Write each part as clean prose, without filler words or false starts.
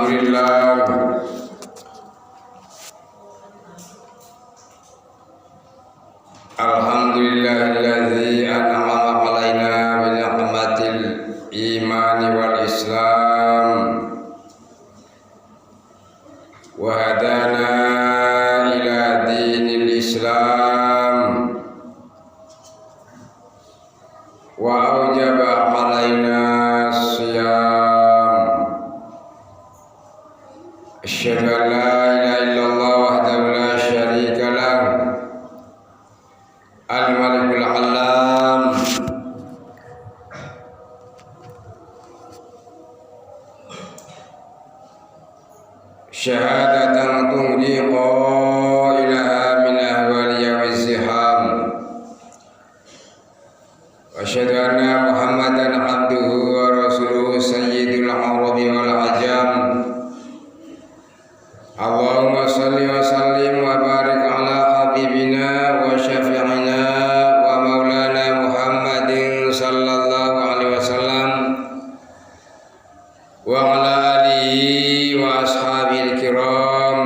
Alhamdulillah. Alhamdulillahilladzi an'ama 'alaina bi ni'matil imani wal islam wa hadana ila dinil islam wa aujaba 'alaina siyam. Asyhadu an la ilaha illallah wahdahu la syarika lah al-malikul alam syahadatan tungji qailaha min ahwali yawmiz ziham wa asyhadu anna Muhammadan abduhu wa rasuluhu sayyidul arabi wal ajam. Allahumma salli wa sallim wa barik ala habibina wa syafi'ina wa maulana Muhammadin sallallahu alaihi wasallam wa ala alihi wa ashabil kiram.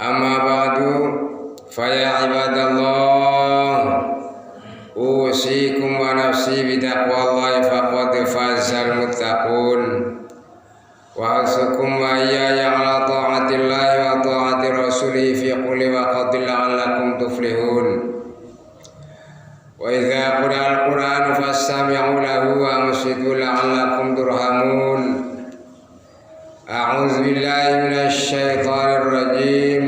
Amma ba'du, fa ya ibadallah, usikum wa nafsi bitaqwallahi faqad fazal muttaqun. Wa asukum wa iyaya ala ta'atillahi wa ta'ati rasulih fi kulli waqtin la'allakum tuflihun. Wa idza quri'a al-Qur'anu fastami'u lahu wa ansitu la'allakum turhamun. A'udzu billahi minasy syaithanir rajim.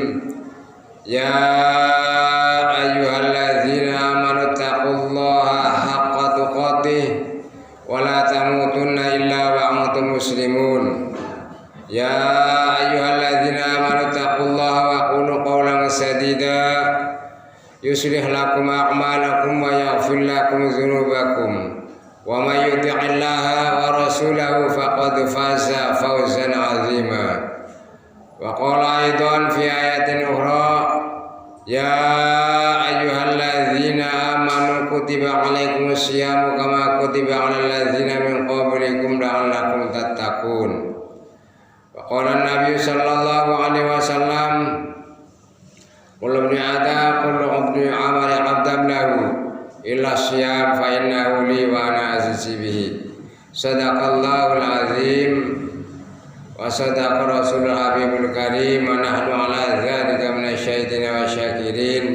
Ya ayyuhalladzina amanu taqullaha haqqa tuqatih wa la tamutunna illa wa antum muslimun. Ya ayyuhalladzina amanu taqullaha wa qulu qawlan sadida yuslih lakum a'malakum wa yaghfir lakum dzunubakum wa may yuti'illaha wa rasulahu faqad faza fawzan 'azima. Wa qala aidan fi ayatin ukhra, ya ayyuhalladzina amanu kutiba 'alaikumus syiyamu kama kutiba 'alal ladzina min qablikum la'allakum tattaqun. Wa qala an-nabiy sallallahu alaihi wasallam, kullu ibni adam kullu ibni amali 'abdan lahu illa syiyam fa innahu li wa ana azizi bihi. Sadaqallahul azim wa sadaqa rasulul habibul karim wa nahnu ala dzalika minasyaitonir wa syakirin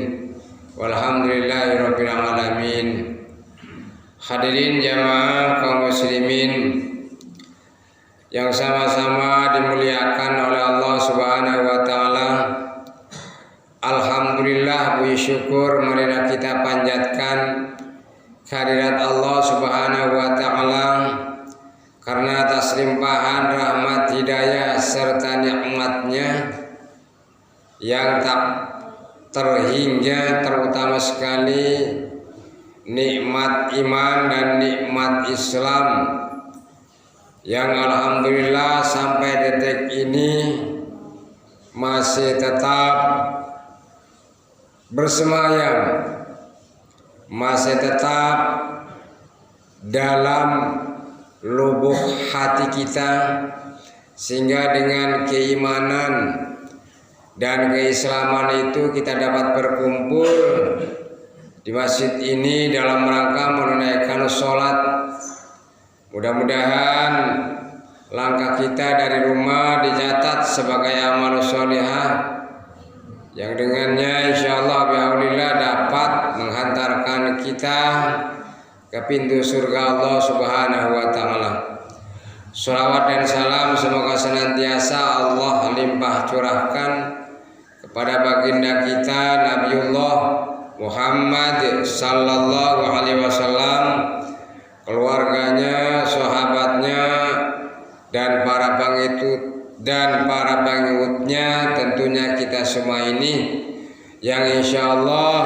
walhamdulillahi rabbil alamin. Hadirin jamaah kaum muslimin yang sama-sama dimuliakan oleh Allah Subhanahu wa taala. Alhamdulillah, puji syukur marilah kita panjatkan kehadirat Allah Subhanahu wa taala karena atas limpahan rahmat hidayah serta nikmatnya yang tak terhingga, terutama sekali nikmat iman dan nikmat Islam yang alhamdulillah sampai detik ini masih tetap bersemayam, masih tetap dalam lubuk hati kita, sehingga dengan keimanan dan keislaman itu kita dapat berkumpul di masjid ini dalam rangka menunaikan sholat. Mudah-mudahan langkah kita dari rumah dicatat sebagai amal sholihah yang dengannya insyaallah bihaulillah dapat menghantarkan kita ke pintu surga Allah Subhanahu wa taala. Shalawat dan salam semoga senantiasa Allah limpah curahkan kepada baginda kita Nabiullah Muhammad sallallahu alaihi wasallam, keluarganya, sahabatnya, dan para pengikutnya, tentunya kita semua ini yang insya Allah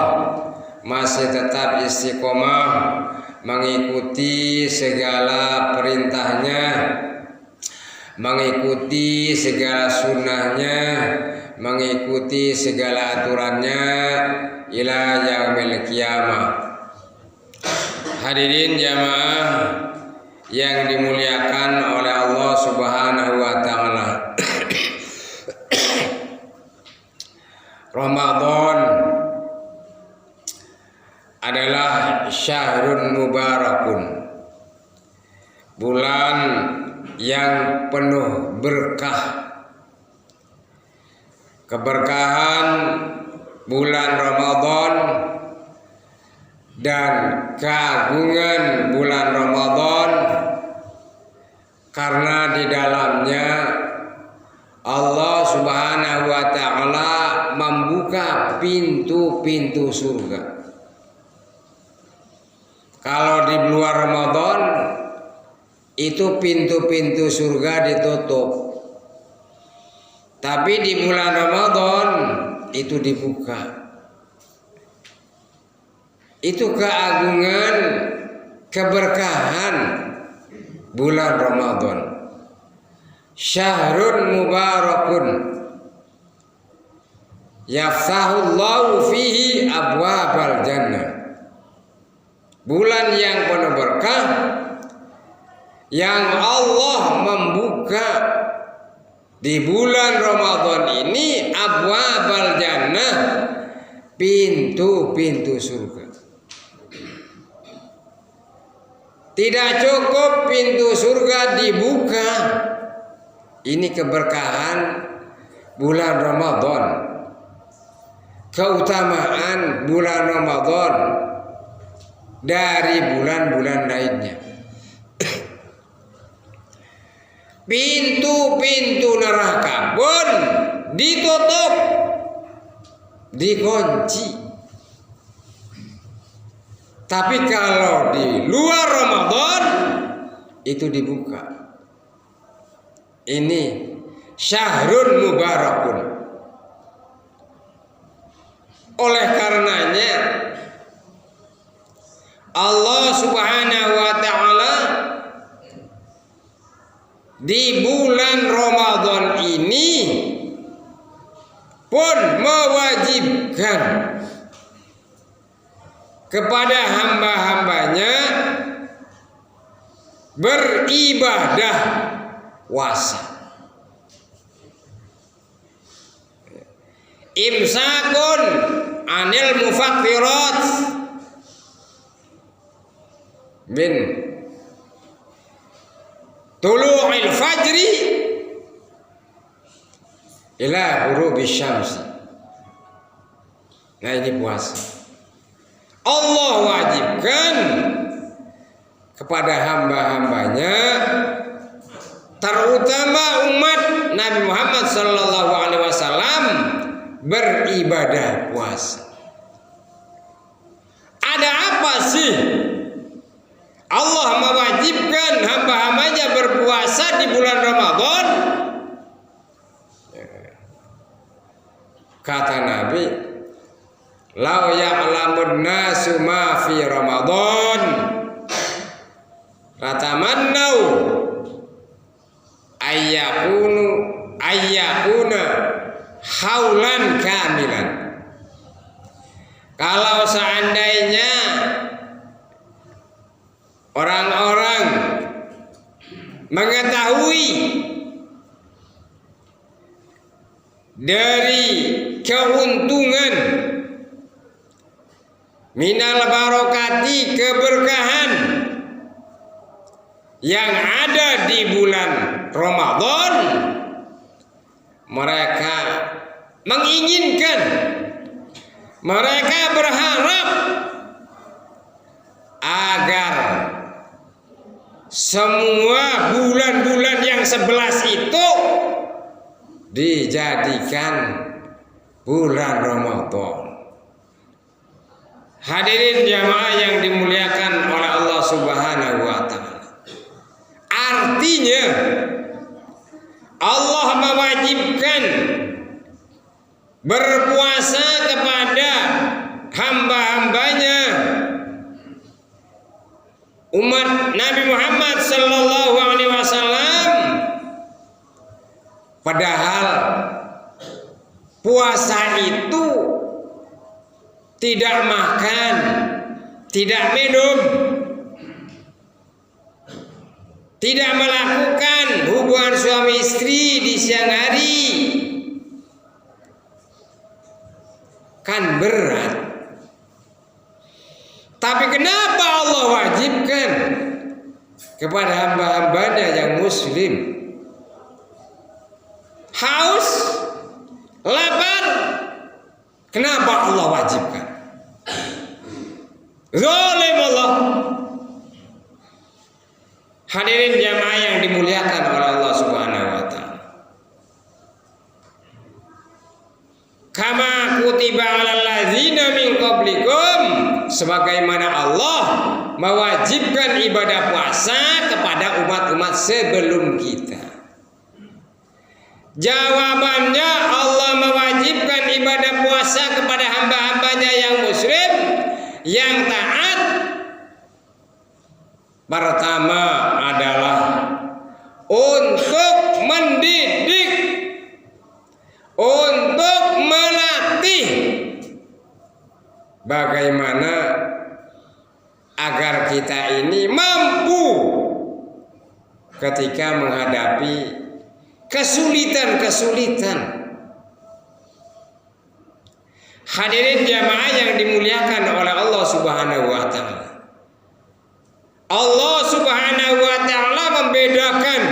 masih tetap istiqomah mengikuti segala perintahnya, mengikuti segala sunnahnya, mengikuti segala aturannya ila yaumil qiyamah. Hadirin jamaah yang dimuliakan oleh Allah Subhanahu wa taala. Ramadan adalah syahrun mubarakun, bulan yang penuh berkah. Keberkahan bulan Ramadan dan keagungan bulan Ramadan karena di dalamnya Allah Subhanahu wa taala membuka pintu-pintu surga. Kalau di luar Ramadan itu pintu-pintu surga ditutup. Tapi di bulan Ramadan itu dibuka. Itu keagungan, keberkahan bulan Ramadan. Syahrun mubarakun yaftahullahu fihi abwabal jannah. Bulan yang penuh berkah yang Allah membuka di bulan Ramadan ini abwabal jannah, pintu-pintu surga. Tidak cukup pintu surga dibuka. Ini keberkahan bulan Ramadan. Keutamaan bulan Ramadan dari bulan-bulan lainnya. Pintu-pintu neraka pun ditutup, dikunci. Tapi kalau di luar Ramadan itu dibuka. Ini syahrun mubarakun. Oleh karenanya Allah Subhanahu wa taala di bulan Ramadan ini pun mewajibkan kepada hamba-hambanya beribadah puasa. Imsakun anil mufattirat min tulu'il fajri ila ghurubi syamsi. Nah, ini puasa. Allah wajibkan kepada hamba-hambanya, terutama umat Nabi Muhammad sallallahu alaihi wasallam, beribadah puasa. Ada apa sih Allah mewajibkan hamba-hambanya berpuasa di bulan Ramadan? Kata Nabi, "Lau ya'lamun nasu ma fi Ramadan latamannau ayyakuna haulan kamilan." Kalau seandainya orang-orang mengetahui dari keuntungan minal barokati, keberkahan yang ada di bulan Ramadan, mereka menginginkan, mereka berharap agar semua bulan-bulan yang 11 itu dijadikan bulan Ramadan. Hadirin jamaah yang dimuliakan oleh Allah Subhanahu wa taala. Artinya Allah mewajibkan berpuasa kepada hamba-hambanya umat Nabi Muhammad sallallahu alaihi wasallam, padahal puasa itu tidak makan, tidak minum. tidak melakukan hubungan suami istri di siang hari, kan berat. Tapi kenapa Allah wajibkan kepada hamba-hambanya yang muslim? Haus, lapar, kenapa Allah wajibkan? Zalim Allah. Hadirin jamaah yang dimuliakan oleh Allah Subhanahu wa taala. Kama kutiba 'alal ladzina min qablikum, sebagaimana Allah mewajibkan ibadah puasa kepada umat-umat sebelum kita. Jawabannya, Allah mewajibkan ibadah puasa kepada hamba-hambanya yang muslim, yang taat. Pertama adalah untuk mendidik, untuk melatih bagaimana agar kita ini mampu ketika menghadapi kesulitan-kesulitan. Hadirin jamaah yang dimuliakan oleh Allah Subhanahu wa taala. Allah Subhanahu wa taala membedakan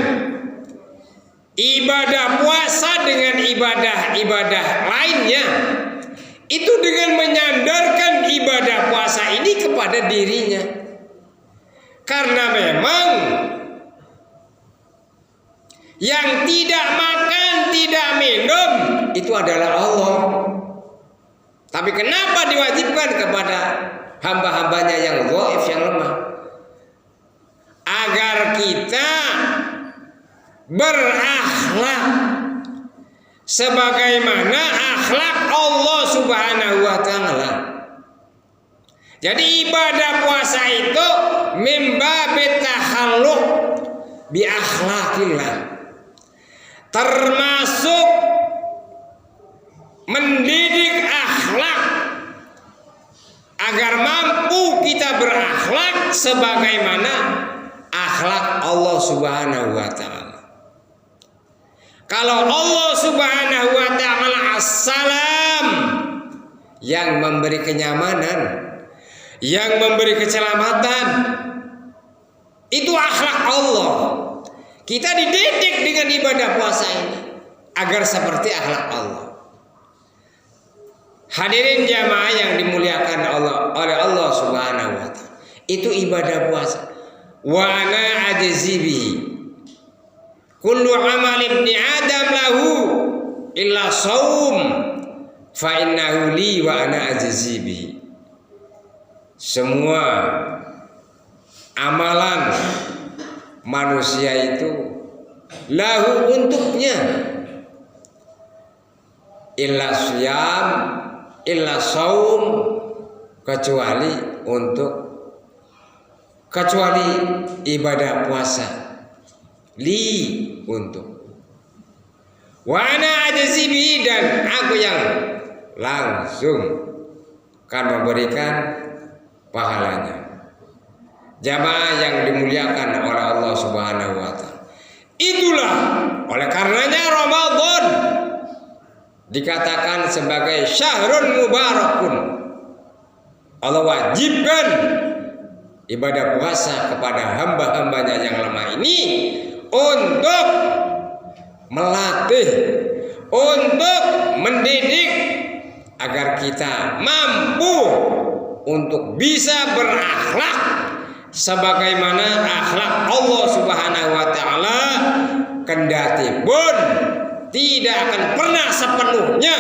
ibadah puasa dengan ibadah-ibadah lainnya. Itu dengan menyandarkan ibadah puasa ini kepada dirinya. Karena memang yang tidak makan, tidak minum itu adalah Allah. Tapi kenapa diwajibkan kepada hamba-hambanya yang dhaif, yang lemah? Agar kita berakhlak sebagaimana akhlak Allah Subhanahu wa taala. Jadi ibadah puasa itu mimbabit takhalluq bi akhlaqillah, termasuk mendidik akhlak agar mampu kita berakhlak sebagaimana akhlak Allah Subhanahu wa taala. Kalau Allah Subhanahu wa taala as-salam, yang memberi kenyamanan, yang memberi keselamatan, itu akhlak Allah. Kita dididik dengan ibadah puasa ini agar seperti akhlak Allah. Hadirin jamaah yang dimuliakan oleh Allah Subhanahu wa taala, itu ibadah puasa. Wa ana ajzibihi, kullu amal ibni adam lahu illa shaum fa innahu li wa ana ajzibihi. Semua amalan manusia itu lahu, untuknya, illa syam, illa saum, kecuali ibadah puasa, li, untuk, wa ana ajzibi, dan aku yang langsung akan memberikan pahalanya. Jamaah yang dimuliakan oleh Allah Subhanahu wa taala, itulah oleh karenanya Ramadan dikatakan sebagai syahrun mubarakun. Allah wajibkan ibadah puasa kepada hamba-hambanya yang lemah ini untuk melatih, untuk mendidik agar kita mampu untuk bisa berakhlak sebagaimana akhlak Allah Subhanahu wa taala, kendati pun tidak akan pernah sepenuhnya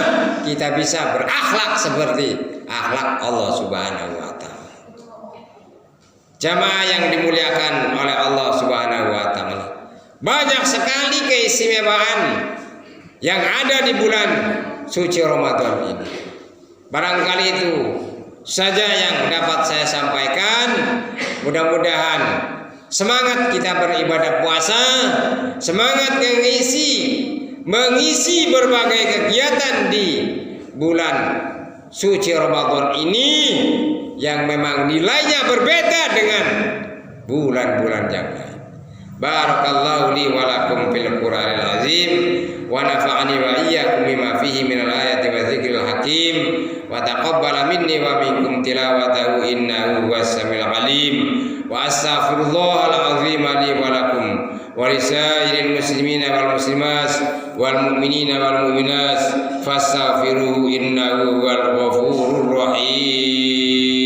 kita bisa berakhlak seperti akhlak Allah Subhanahu wa taala. Jamaah yang dimuliakan oleh Allah Subhanahu wa taala, banyak sekali keistimewaan yang ada di bulan suci Ramadan ini. Barangkali itu saja yang dapat saya sampaikan. Mudah-mudahan semangat kita beribadah puasa, semangat mengisi berbagai kegiatan di bulan suci Ramadan ini yang memang nilainya berbeda dengan bulan-bulan yang lain. Barakallahu li wa lakum fil Qur'anil azim wa nafa'ani wa iyyakum bima fihi minal ayati wa dzikril hakim wa taqabbala minni wa minkum tilawatahu innahu huwas samiul alim wa astaghfirullahal azim li wa lakum wa lisairil muslimina wal muslimat wal mu'minina wal mu'minat fastaghfiruhu innahu huwal ghafurur rahim.